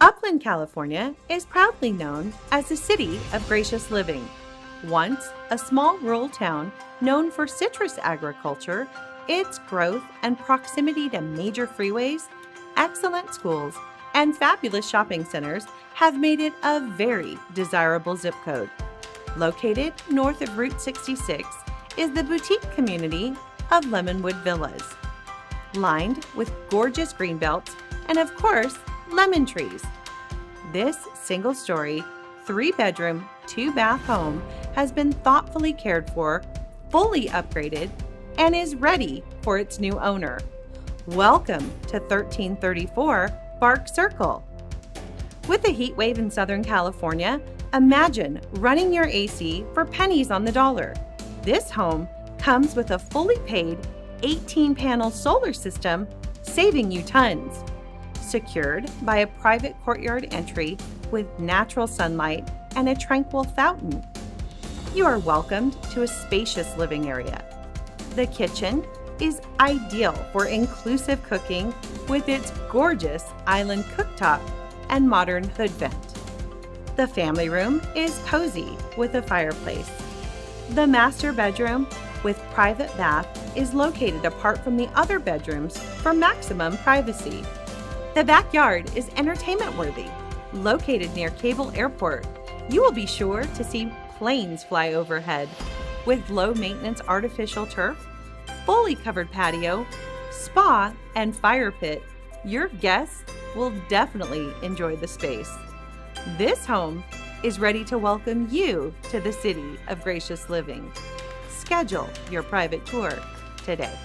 Upland, California is proudly known as the city of gracious living. Once a small rural town known for citrus agriculture, its growth and proximity to major freeways, excellent schools, and fabulous shopping centers have made it a very desirable zip code. Located north of Route 66 is the boutique community of Lemonwood Villas, lined with gorgeous greenbelts and, of course, lemon trees. This single-story, 3-bedroom, 2-bath home has been thoughtfully cared for, fully upgraded, and is ready for its new owner. Welcome to 1334 Bark Circle. With a heat wave in Southern California, imagine running your AC for pennies on the dollar. This home comes with a fully paid 18-panel solar system, saving you tons. Secured by a private courtyard entry with natural sunlight and a tranquil fountain. You are welcomed to a spacious living area. The kitchen is ideal for inclusive cooking with its gorgeous island cooktop and modern hood vent. The family room is cozy with a fireplace. The master bedroom with private bath is located apart from the other bedrooms for maximum privacy. The backyard is entertainment-worthy. Located near Cable Airport, you will be sure to see planes fly overhead. With low-maintenance artificial turf, fully covered patio, spa, and fire pit, your guests will definitely enjoy the space. This home is ready to welcome you to the city of gracious living. Schedule your private tour today.